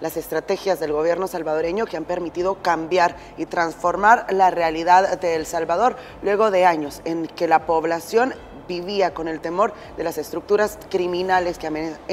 las estrategias del gobierno salvadoreño que han permitido cambiar y transformar la realidad de El Salvador luego de años en que la población vivía con el temor de las estructuras criminales que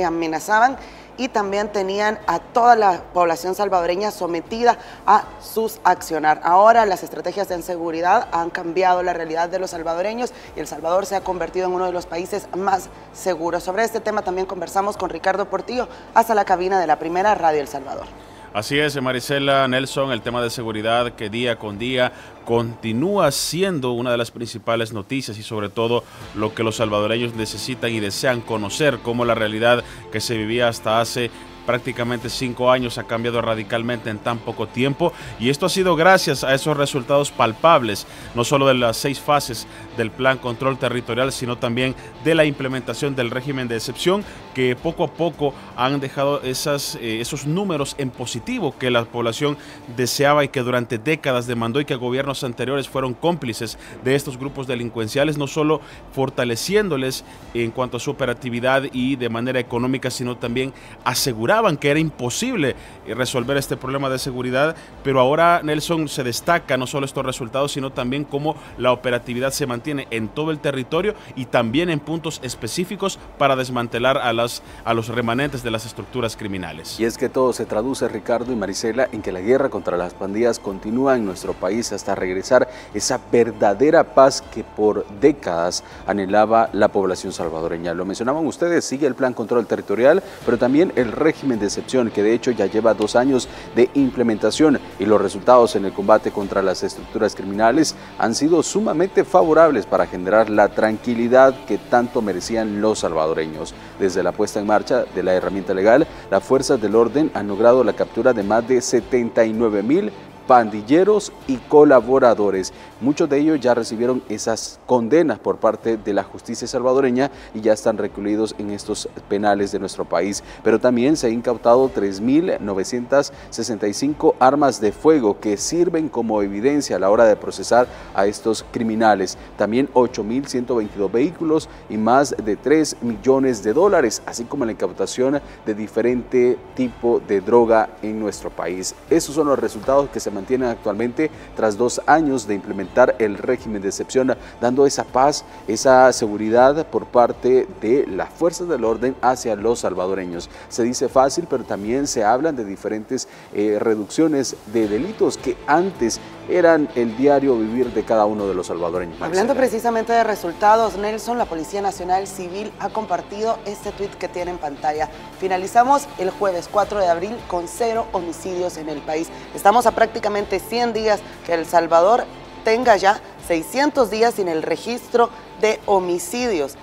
amenazaban y también tenían a toda la población salvadoreña sometida a sus accionar. Ahora las estrategias de seguridad han cambiado la realidad de los salvadoreños y El Salvador se ha convertido en uno de los países más seguros. Sobre este tema también conversamos con Ricardo Portillo hasta la cabina de la primera Radio El Salvador. Así es, Marisela, Nelson, el tema de seguridad que día con día continúa siendo una de las principales noticias y sobre todo lo que los salvadoreños necesitan y desean conocer, cómo la realidad que se vivía hasta hace prácticamente 5 años ha cambiado radicalmente en tan poco tiempo, y esto ha sido gracias a esos resultados palpables, no solo de las 6 fases del Plan Control Territorial, sino también de la implementación del régimen de excepción, que poco a poco han dejado esos números en positivo que la población deseaba y que durante décadas demandó, y que gobiernos anteriores fueron cómplices de estos grupos delincuenciales, no solo fortaleciéndoles en cuanto a su operatividad y de manera económica, sino también aseguraban que era imposible resolver este problema de seguridad. Pero ahora, Nelson, se destaca no solo estos resultados, sino también cómo la operatividad se mantiene en todo el territorio y también en puntos específicos para desmantelar a los remanentes de las estructuras criminales. Y es que todo se traduce, Ricardo y Marisela, en que la guerra contra las pandillas continúa en nuestro país hasta regresar esa verdadera paz que por décadas anhelaba la población salvadoreña. Lo mencionaban ustedes, sigue el Plan Control Territorial, pero también el régimen de excepción, que de hecho ya lleva 2 años de implementación, y los resultados en el combate contra las estructuras criminales han sido sumamente favorables para generar la tranquilidad que tanto merecían los salvadoreños. Desde la puesta en marcha de la herramienta legal, las fuerzas del orden han logrado la captura de más de 79,000 pandilleros y colaboradores. Muchos de ellos ya recibieron esas condenas por parte de la justicia salvadoreña y ya están recluidos en estos penales de nuestro país. Pero también se han incautado 3.965 armas de fuego que sirven como evidencia a la hora de procesar a estos criminales. También 8.122 vehículos y más de 3 millones de dólares, así como la incautación de diferente tipo de droga en nuestro país. Esos son los resultados que se mantienen actualmente tras 2 años de implementar el régimen de excepción, dando esa paz, esa seguridad por parte de las fuerzas del orden hacia los salvadoreños. Se dice fácil, pero también se hablan de diferentes reducciones de delitos que antes eran el diario vivir de cada uno de los salvadoreños. Hablando precisamente de resultados, Nelson, la Policía Nacional Civil ha compartido este tuit que tiene en pantalla. Finalizamos el jueves 4 de abril con 0 homicidios en el país. Estamos a prácticamente 100 días que El Salvador tenga ya 600 días sin el registro de homicidios.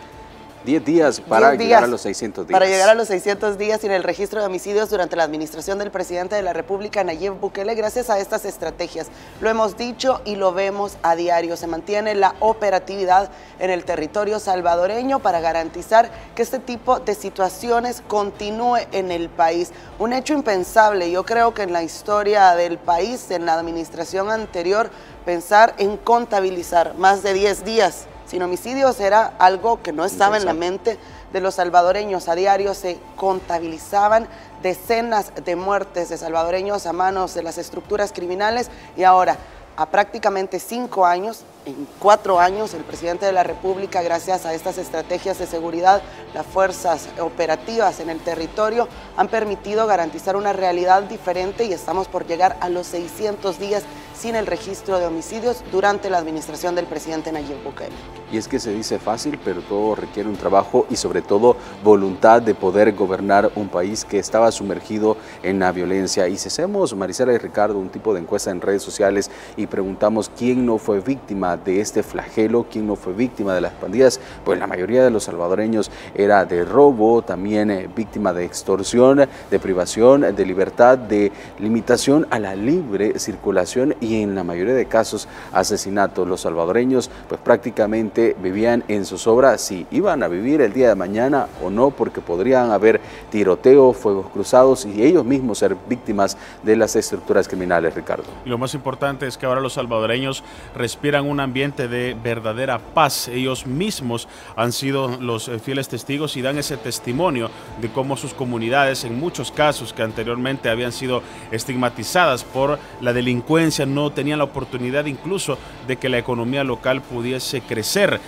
10 días para llegar a los 600 días. Para llegar a los 600 días sin el registro de homicidios durante la administración del presidente de la República, Nayib Bukele, gracias a estas estrategias. Lo hemos dicho y lo vemos a diario. Se mantiene la operatividad en el territorio salvadoreño para garantizar que este tipo de situaciones continúe en el país. Un hecho impensable, yo creo que en la historia del país, en la administración anterior, pensar en contabilizar más de 10 días sin homicidios era algo que no estaba en la mente de los salvadoreños. A diario se contabilizaban decenas de muertes de salvadoreños a manos de las estructuras criminales, y ahora, a prácticamente 5 años, en 4 años, el presidente de la República, gracias a estas estrategias de seguridad, las fuerzas operativas en el territorio han permitido garantizar una realidad diferente, y estamos por llegar a los 600 días sin el registro de homicidios durante la administración del presidente Nayib Bukele. Y es que se dice fácil, pero todo requiere un trabajo y sobre todo voluntad de poder gobernar un país que estaba sumergido en la violencia. Y si hacemos, Marisela y Ricardo, un tipo de encuesta en redes sociales y preguntamos quién no fue víctima de este flagelo, quién no fue víctima de las pandillas, pues la mayoría de los salvadoreños era de robo, también víctima de extorsión, de privación de libertad, de limitación a la libre circulación y en la mayoría de casos asesinatos. Los salvadoreños pues prácticamente realmente vivían en zozobra si iban a vivir el día de mañana o no, porque podrían haber tiroteo, fuegos cruzados y ellos mismos ser víctimas de las estructuras criminales, Ricardo. Y lo más importante es que ahora los salvadoreños respiran un ambiente de verdadera paz. Ellos mismos han sido los fieles testigos y dan ese testimonio de cómo sus comunidades, en muchos casos que anteriormente habían sido estigmatizadas por la delincuencia, no tenían la oportunidad incluso de que la economía local pudiese crecer.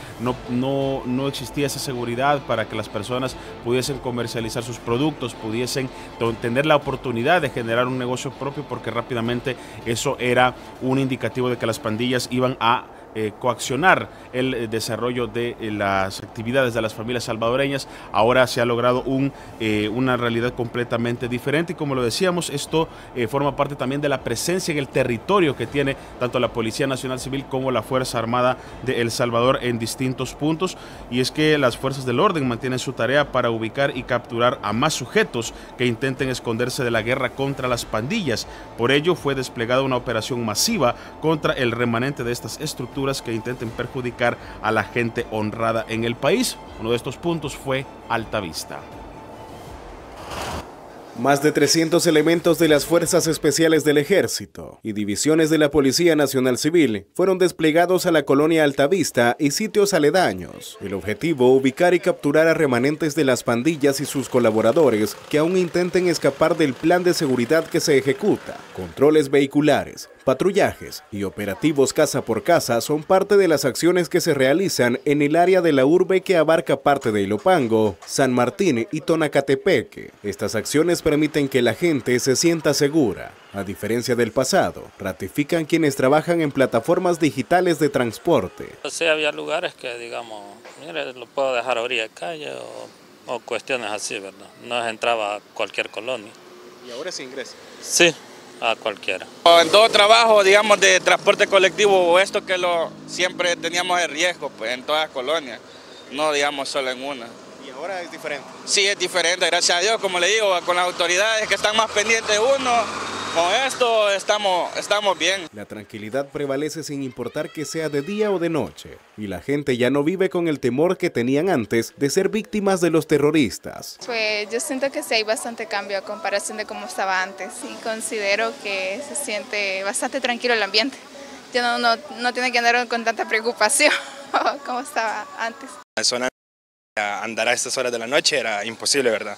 No existía esa seguridad para que las personas pudiesen comercializar sus productos, pudiesen tener la oportunidad de generar un negocio propio, porque rápidamente eso era un indicativo de que las pandillas iban a coaccionar el desarrollo de las actividades de las familias salvadoreñas. Ahora se ha logrado una realidad completamente diferente y, como lo decíamos, esto forma parte también de la presencia en el territorio que tiene tanto la Policía Nacional Civil como la Fuerza Armada de El Salvador en distintos puntos, y es que las fuerzas del orden mantienen su tarea para ubicar y capturar a más sujetos que intenten esconderse de la guerra contra las pandillas. Por ello fue desplegada una operación masiva contra el remanente de estas estructuras que intenten perjudicar a la gente honrada en el país. Uno de estos puntos fue Altavista. Más de 300 elementos de las Fuerzas Especiales del Ejército y divisiones de la Policía Nacional Civil fueron desplegados a la colonia Altavista y sitios aledaños. El objetivo, ubicar y capturar a remanentes de las pandillas y sus colaboradores que aún intenten escapar del plan de seguridad que se ejecuta. Controles vehiculares, patrullajes y operativos casa por casa son parte de las acciones que se realizan en el área de la urbe que abarca parte de Ilopango, San Martín y Tonacatepeque. Estas acciones permiten que la gente se sienta segura. A diferencia del pasado, ratifican quienes trabajan en plataformas digitales de transporte. Sí, había lugares que, digamos, mire, lo puedo dejar a orilla de calle o cuestiones así, ¿verdad? No entraba a cualquier colonia. ¿Y ahora se ingresa? Sí, a cualquiera. En todo trabajo, digamos, de transporte colectivo o esto que siempre teníamos el riesgo, pues, en todas las colonias, no digamos solo en una. ¿Y ahora es diferente? Sí, es diferente, gracias a Dios, como le digo, con las autoridades que están más pendientes de uno, con esto estamos bien. La tranquilidad prevalece sin importar que sea de día o de noche, y la gente ya no vive con el temor que tenían antes de ser víctimas de los terroristas. Pues yo siento que sí hay bastante cambio a comparación de cómo estaba antes, y considero que se siente bastante tranquilo el ambiente. Ya no tiene que andar con tanta preocupación como estaba antes. La zona, andar a estas horas de la noche era imposible, ¿verdad?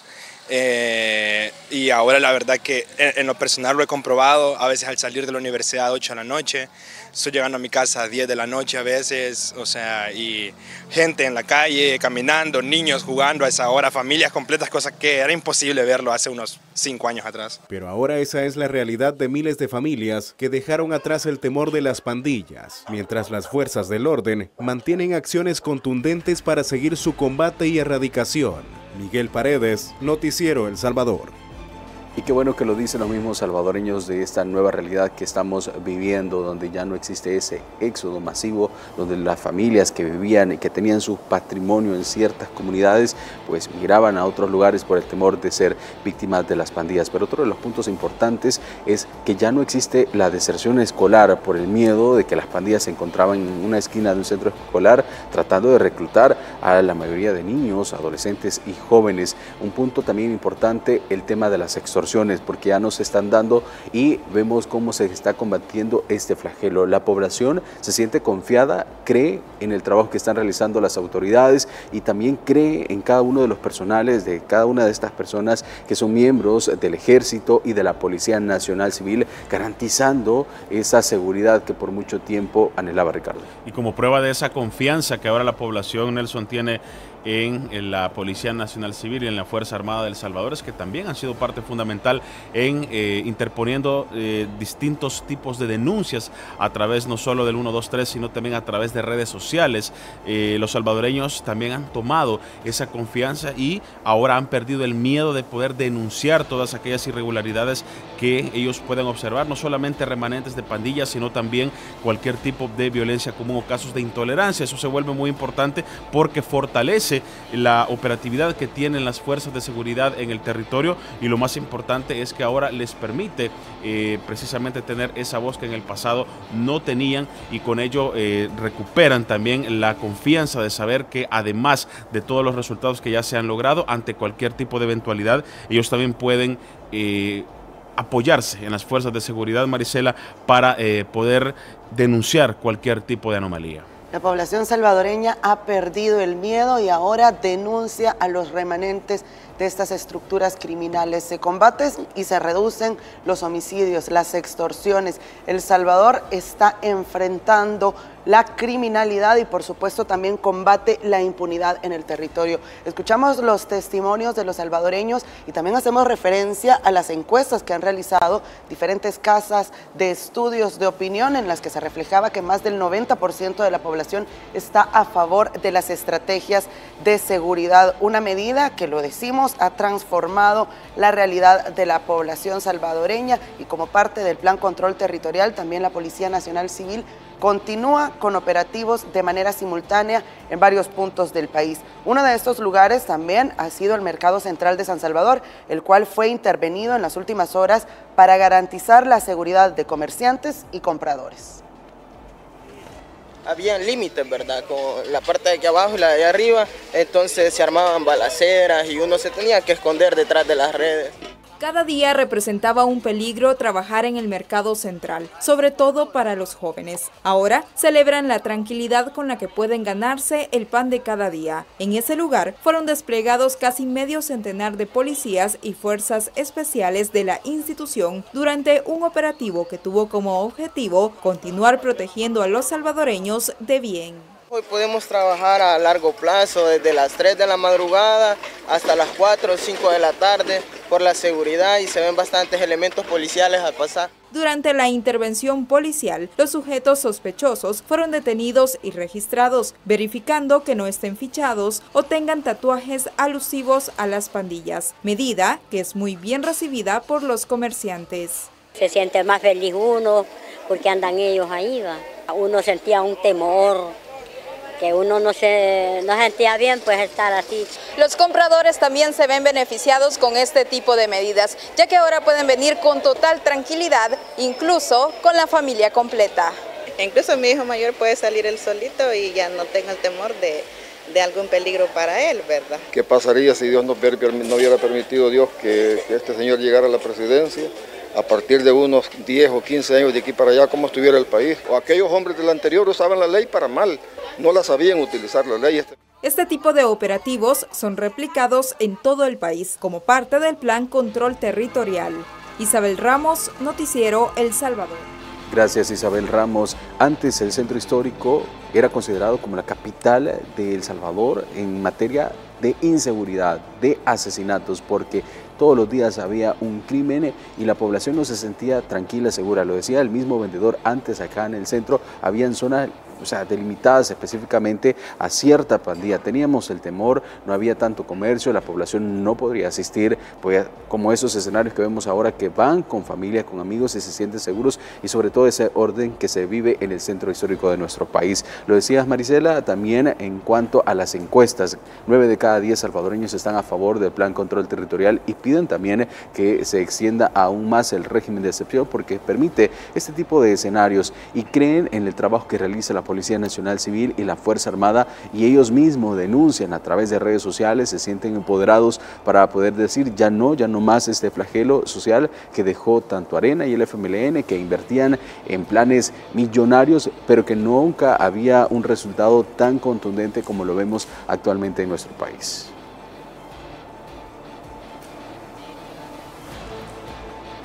Y ahora la verdad que en lo personal lo he comprobado, a veces al salir de la universidad a 8 de la noche, estoy llegando a mi casa a 10 de la noche a veces, o sea, y gente en la calle, caminando, niños jugando a esa hora, familias completas, cosas que era imposible verlo hace unos 5 años atrás. Pero ahora esa es la realidad de miles de familias que dejaron atrás el temor de las pandillas, mientras las fuerzas del orden mantienen acciones contundentes para seguir su combate y erradicación. Miguel Paredes, Noticiero El Salvador. Y qué bueno que lo dicen los mismos salvadoreños de esta nueva realidad que estamos viviendo, donde ya no existe ese éxodo masivo, donde las familias que vivían y que tenían su patrimonio en ciertas comunidades, pues migraban a otros lugares por el temor de ser víctimas de las pandillas. Pero otro de los puntos importantes es que ya no existe la deserción escolar por el miedo de que las pandillas se encontraban en una esquina de un centro escolar tratando de reclutar a la mayoría de niños, adolescentes y jóvenes. Un punto también importante, el tema de las extorsiones, porque ya no se están dando y vemos cómo se está combatiendo este flagelo. La población se siente confiada, cree en el trabajo que están realizando las autoridades y también cree en cada uno de los personales de cada una de estas personas que son miembros del Ejército y de la Policía Nacional Civil, garantizando esa seguridad que por mucho tiempo anhelaba, Ricardo. Y como prueba de esa confianza que ahora la población, Nelson, tiene en la Policía Nacional Civil y en la Fuerza Armada de El Salvador, es que también han sido parte fundamental en interponiendo distintos tipos de denuncias a través no solo del 123, sino también a través de redes sociales. Los salvadoreños también han tomado esa confianza y ahora han perdido el miedo de poder denunciar todas aquellas irregularidades que ellos pueden observar, no solamente remanentes de pandillas, sino también cualquier tipo de violencia común o casos de intolerancia. Eso se vuelve muy importante porque fortalece agradece la operatividad que tienen las fuerzas de seguridad en el territorio, y lo más importante es que ahora les permite precisamente tener esa voz que en el pasado no tenían, y con ello recuperan también la confianza de saber que además de todos los resultados que ya se han logrado, ante cualquier tipo de eventualidad, ellos también pueden apoyarse en las fuerzas de seguridad, Marisela, para poder denunciar cualquier tipo de anomalía. La población salvadoreña ha perdido el miedo y ahora denuncia a los remanentes de estas estructuras criminales. Se combaten y se reducen los homicidios, las extorsiones. El Salvador está enfrentando la criminalidad y por supuesto también combate la impunidad en el territorio. Escuchamos los testimonios de los salvadoreños y también hacemos referencia a las encuestas que han realizado diferentes casas de estudios de opinión, en las que se reflejaba que más del 90% de la población está a favor de las estrategias de seguridad. Una medida que, lo decimos, ha transformado la realidad de la población salvadoreña, y como parte del Plan Control Territorial, también la Policía Nacional Civil continúa con operativos de manera simultánea en varios puntos del país. Uno de estos lugares también ha sido el Mercado Central de San Salvador, el cual fue intervenido en las últimas horas para garantizar la seguridad de comerciantes y compradores. Habían límites, ¿verdad? Con la parte de aquí abajo y la de allá arriba, entonces se armaban balaceras y uno se tenía que esconder detrás de las redes. Cada día representaba un peligro trabajar en el mercado central, sobre todo para los jóvenes. Ahora celebran la tranquilidad con la que pueden ganarse el pan de cada día. En ese lugar fueron desplegados casi medio centenar de policías y fuerzas especiales de la institución durante un operativo que tuvo como objetivo continuar protegiendo a los salvadoreños de bien. Hoy podemos trabajar a largo plazo, desde las 3 de la madrugada hasta las 4 o 5 de la tarde, por la seguridad, y se ven bastantes elementos policiales al pasar. Durante la intervención policial, los sujetos sospechosos fueron detenidos y registrados, verificando que no estén fichados o tengan tatuajes alusivos a las pandillas, medida que es muy bien recibida por los comerciantes. Se siente más feliz uno porque andan ellos ahí, ¿va? Uno sentía un temor, que uno no sentía bien pues estar así. Los compradores también se ven beneficiados con este tipo de medidas, ya que ahora pueden venir con total tranquilidad, incluso con la familia completa. Incluso mi hijo mayor puede salir él solito y ya no tenga el temor de algún peligro para él, ¿verdad? ¿Qué pasaría si Dios no hubiera permitido Dios que este señor llegara a la presidencia? A partir de unos 10 o 15 años de aquí para allá, ¿cómo estuviera el país? O aquellos hombres del anterior usaban la ley para mal, no la sabían utilizar la ley. Este tipo de operativos son replicados en todo el país como parte del Plan Control Territorial. Isabel Ramos, Noticiero El Salvador. Gracias, Isabel Ramos. Antes el centro histórico era considerado como la capital de El Salvador en materia de inseguridad, de asesinatos, porque todos los días había un crimen y la población no se sentía tranquila, segura. Lo decía el mismo vendedor antes. Acá en el centro habían zonas delimitadas específicamente a cierta pandilla. Teníamos el temor, no había tanto comercio, la población no podría asistir, pues, como esos escenarios que vemos ahora, que van con familia, con amigos y se sienten seguros, y sobre todo ese orden que se vive en el centro histórico de nuestro país. Lo decías, Marisela, también en cuanto a las encuestas, 9 de cada 10 salvadoreños están a favor del Plan Control Territorial y piden también que se extienda aún más el régimen de excepción, porque permite este tipo de escenarios, y creen en el trabajo que realiza la Policía Nacional Civil y la Fuerza Armada, y ellos mismos denuncian a través de redes sociales, se sienten empoderados para poder decir ya no más este flagelo social que dejó tanto Arena y el FMLN, que invertían en planes millonarios, pero que nunca había un resultado tan contundente como lo vemos actualmente en nuestro país.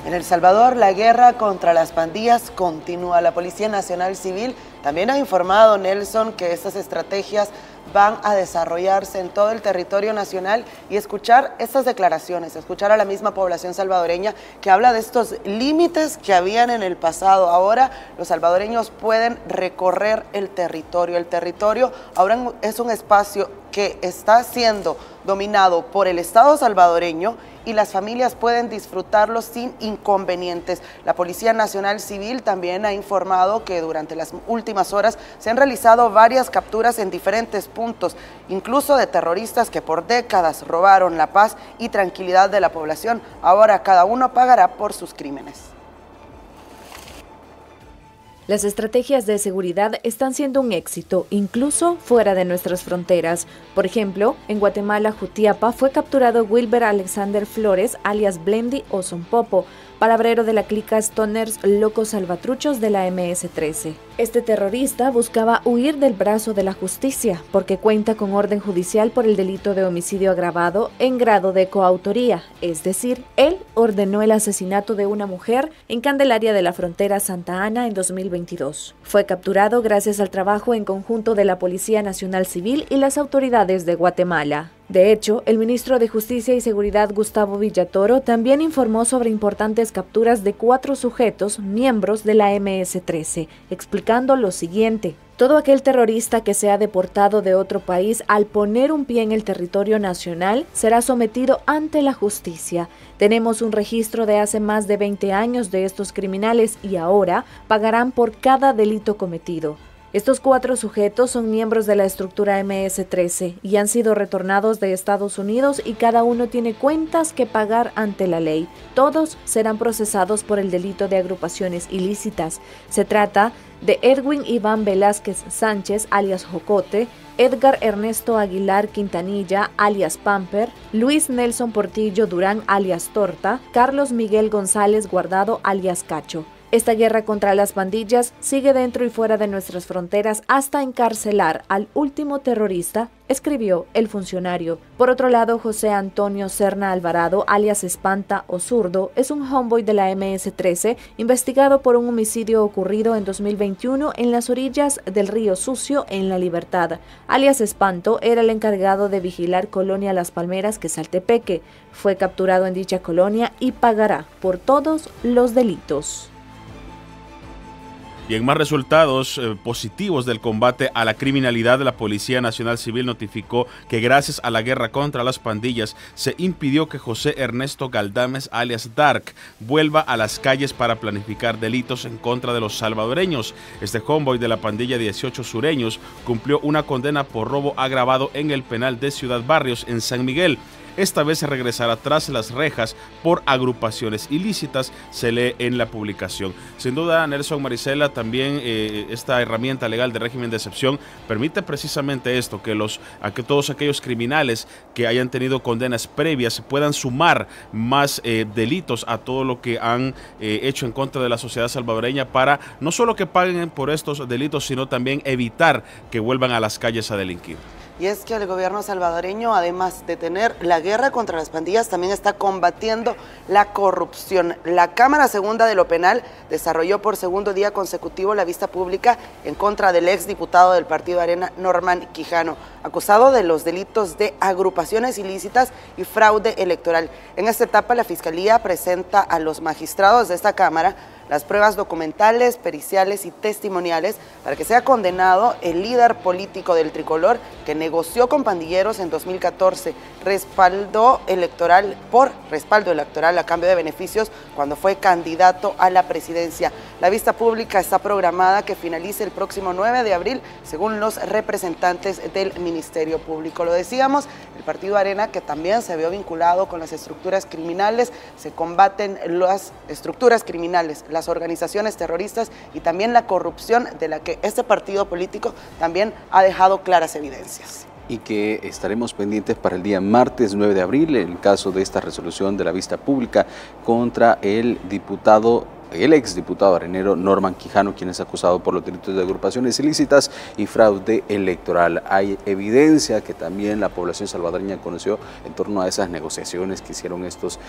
En El Salvador, la guerra contra las pandillas continúa. La Policía Nacional Civil también ha informado, Nelson, que estas estrategias van a desarrollarse en todo el territorio nacional, y escuchar estas declaraciones, escuchar a la misma población salvadoreña que habla de estos límites que habían en el pasado. Ahora los salvadoreños pueden recorrer el territorio. El territorio ahora es un espacio que está siendo dominado por el Estado salvadoreño y las familias pueden disfrutarlos sin inconvenientes. La Policía Nacional Civil también ha informado que durante las últimas horas se han realizado varias capturas en diferentes puntos, incluso de terroristas que por décadas robaron la paz y tranquilidad de la población. Ahora cada uno pagará por sus crímenes. Las estrategias de seguridad están siendo un éxito, incluso fuera de nuestras fronteras. Por ejemplo, en Guatemala, Jutiapa, fue capturado Wilber Alexander Flores, alias Blendy o Sonpopo, palabrero de la clica Stoners Locos Salvatruchos de la MS-13. Este terrorista buscaba huir del brazo de la justicia porque cuenta con orden judicial por el delito de homicidio agravado en grado de coautoría, es decir, él ordenó el asesinato de una mujer en Candelaria de la Frontera Santa Ana en 2022. Fue capturado gracias al trabajo en conjunto de la Policía Nacional Civil y las autoridades de Guatemala. De hecho, el ministro de Justicia y Seguridad, Gustavo Villatoro, también informó sobre importantes capturas de 4 sujetos miembros de la MS-13, explicando lo siguiente. Todo aquel terrorista que sea deportado de otro país al poner un pie en el territorio nacional será sometido ante la justicia. Tenemos un registro de hace más de 20 años de estos criminales y ahora pagarán por cada delito cometido. Estos 4 sujetos son miembros de la estructura MS-13 y han sido retornados de Estados Unidos y cada uno tiene cuentas que pagar ante la ley. Todos serán procesados por el delito de agrupaciones ilícitas. Se trata de Edwin Iván Velázquez Sánchez, alias Jocote, Edgar Ernesto Aguilar Quintanilla, alias Pamper, Luis Nelson Portillo Durán, alias Torta, Carlos Miguel González Guardado, alias Cacho. Esta guerra contra las pandillas sigue dentro y fuera de nuestras fronteras hasta encarcelar al último terrorista, escribió el funcionario. Por otro lado, José Antonio Serna Alvarado, alias Espanta o Zurdo, es un homeboy de la MS-13 investigado por un homicidio ocurrido en 2021 en las orillas del río Sucio en La Libertad. Alias Espanto era el encargado de vigilar Colonia Las Palmeras, que es Saltepeque. Fue capturado en dicha colonia y pagará por todos los delitos. Y en más resultados positivos del combate a la criminalidad, la Policía Nacional Civil notificó que gracias a la guerra contra las pandillas se impidió que José Ernesto Galdames, alias Dark, vuelva a las calles para planificar delitos en contra de los salvadoreños. Este homeboy de la pandilla 18 Sureños cumplió una condena por robo agravado en el penal de Ciudad Barrios en San Miguel. Esta vez se regresará tras las rejas por agrupaciones ilícitas, se lee en la publicación. Sin duda, Nelson, Marisela, también esta herramienta legal de régimen de excepción permite precisamente esto, que todos aquellos criminales que hayan tenido condenas previas puedan sumar más delitos a todo lo que han hecho en contra de la sociedad salvadoreña para no solo que paguen por estos delitos, sino también evitar que vuelvan a las calles a delinquir. Y es que el gobierno salvadoreño, además de tener la guerra contra las pandillas, también está combatiendo la corrupción. La Cámara Segunda de lo Penal desarrolló por segundo día consecutivo la vista pública en contra del exdiputado del Partido Arena, Norman Quijano, acusado de los delitos de agrupaciones ilícitas y fraude electoral. En esta etapa, la Fiscalía presenta a los magistrados de esta Cámara las pruebas documentales, periciales y testimoniales para que sea condenado el líder político del tricolor que negoció con pandilleros en 2014, respaldo electoral a cambio de beneficios cuando fue candidato a la presidencia. La vista pública está programada que finalice el próximo 9 de abril, según los representantes del Ministerio Público. Lo decíamos, el Partido Arena, que también se vio vinculado con las estructuras criminales, se combaten las estructuras criminales, las organizaciones terroristas y también la corrupción de la que este partido político también ha dejado claras evidencias. Y que estaremos pendientes para el día martes 9 de abril en el caso de esta resolución de la vista pública contra el exdiputado arenero Norman Quijano, quien es acusado por los delitos de agrupaciones ilícitas y fraude electoral. Hay evidencia que también la población salvadoreña conoció en torno a esas negociaciones que hicieron estos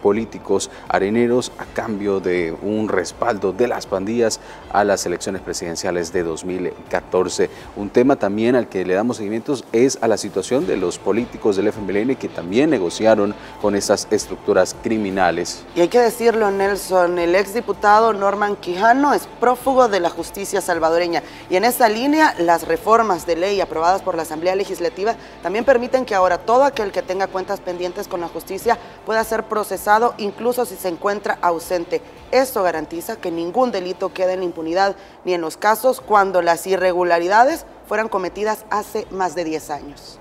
políticos areneros a cambio de un respaldo de las pandillas a las elecciones presidenciales de 2014. Un tema también al que le damos seguimiento es a la situación de los políticos del FMLN que también negociaron con esas estructuras criminales. Y hay que decirlo, Nelson, el exdiputado diputado Norman Quijano es prófugo de la justicia salvadoreña. Y en esta línea, las reformas de ley aprobadas por la Asamblea Legislativa también permiten que ahora todo aquel que tenga cuentas pendientes con la justicia pueda ser procesado, incluso si se encuentra ausente. Esto garantiza que ningún delito quede en la impunidad, ni en los casos cuando las irregularidades fueran cometidas hace más de 10 años.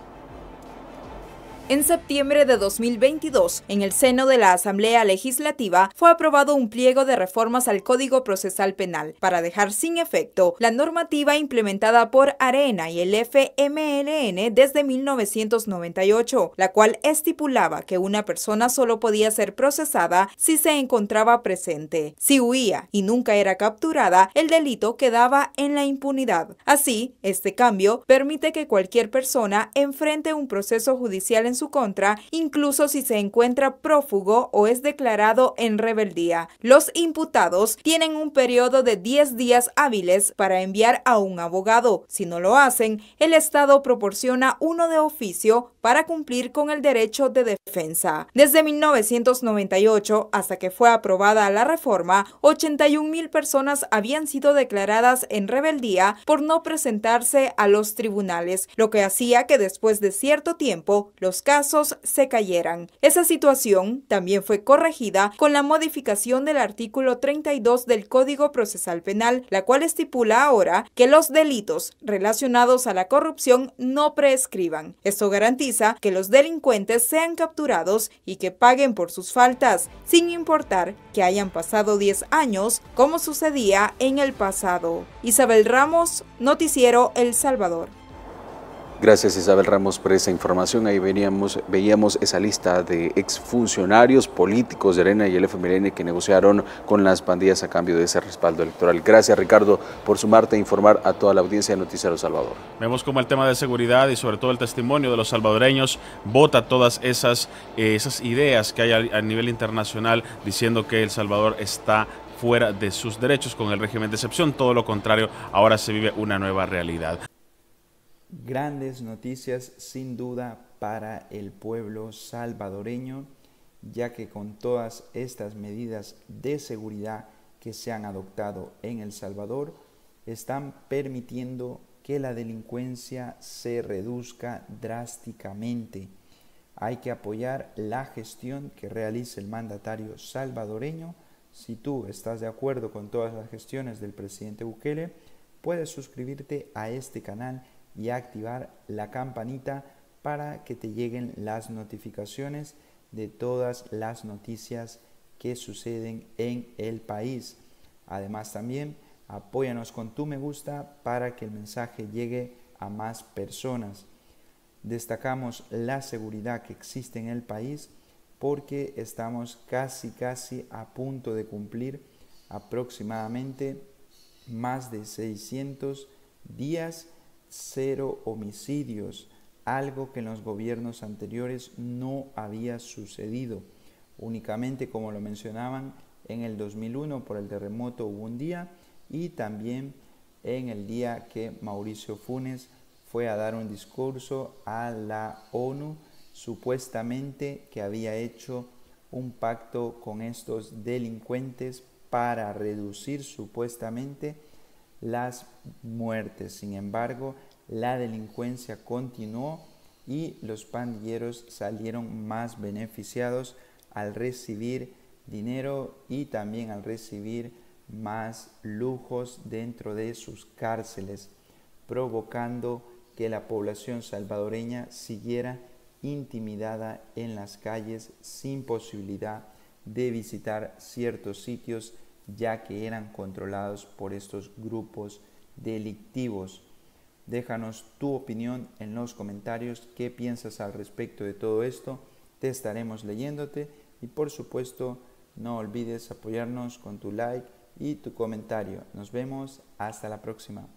En septiembre de 2022, en el seno de la Asamblea Legislativa, fue aprobado un pliego de reformas al Código Procesal Penal para dejar sin efecto la normativa implementada por ARENA y el FMLN desde 1998, la cual estipulaba que una persona solo podía ser procesada si se encontraba presente. Si huía y nunca era capturada, el delito quedaba en la impunidad. Así, este cambio permite que cualquier persona enfrente un proceso judicial en su contra, incluso si se encuentra prófugo o es declarado en rebeldía. Los imputados tienen un periodo de 10 días hábiles para enviar a un abogado. Si no lo hacen, el Estado proporciona uno de oficio para cumplir con el derecho de defensa. Desde 1998 hasta que fue aprobada la reforma, 81,000 personas habían sido declaradas en rebeldía por no presentarse a los tribunales, lo que hacía que después de cierto tiempo los casos se cayeran. Esa situación también fue corregida con la modificación del artículo 32 del Código Procesal Penal, la cual estipula ahora que los delitos relacionados a la corrupción no prescriban. Esto garantiza que los delincuentes sean capturados y que paguen por sus faltas, sin importar que hayan pasado 10 años, como sucedía en el pasado. Isabel Ramos, Noticiero El Salvador. Gracias Isabel Ramos por esa información. Ahí veíamos esa lista de exfuncionarios políticos de ARENA y el FMLN que negociaron con las pandillas a cambio de ese respaldo electoral. Gracias Ricardo por sumarte a informar a toda la audiencia de Noticiero Salvador. Vemos como el tema de seguridad y sobre todo el testimonio de los salvadoreños bota todas esas ideas que hay a nivel internacional diciendo que El Salvador está fuera de sus derechos con el régimen de excepción. Todo lo contrario, ahora se vive una nueva realidad. Grandes noticias sin duda para el pueblo salvadoreño, ya que con todas estas medidas de seguridad que se han adoptado en El Salvador, están permitiendo que la delincuencia se reduzca drásticamente. Hay que apoyar la gestión que realiza el mandatario salvadoreño. Si tú estás de acuerdo con todas las gestiones del presidente Bukele, puedes suscribirte a este canal y activar la campanita para que te lleguen las notificaciones de todas las noticias que suceden en el país. Además también apóyanos con tu me gusta para que el mensaje llegue a más personas. Destacamos la seguridad que existe en el país porque estamos casi a punto de cumplir aproximadamente más de 600 días 0 homicidios, algo que en los gobiernos anteriores no había sucedido. Únicamente, como lo mencionaban, en el 2001 por el terremoto hubo un día y también en el día que Mauricio Funes fue a dar un discurso a la ONU, supuestamente que había hecho un pacto con estos delincuentes para reducir supuestamente las muertes. Sin embargo, la delincuencia continuó y los pandilleros salieron más beneficiados al recibir dinero y también al recibir más lujos dentro de sus cárceles, provocando que la población salvadoreña siguiera intimidada en las calles sin posibilidad de visitar ciertos sitios ya que eran controlados por estos grupos delictivos. Déjanos tu opinión en los comentarios, qué piensas al respecto de todo esto, te estaremos leyéndote y por supuesto no olvides apoyarnos con tu like y tu comentario. Nos vemos hasta la próxima.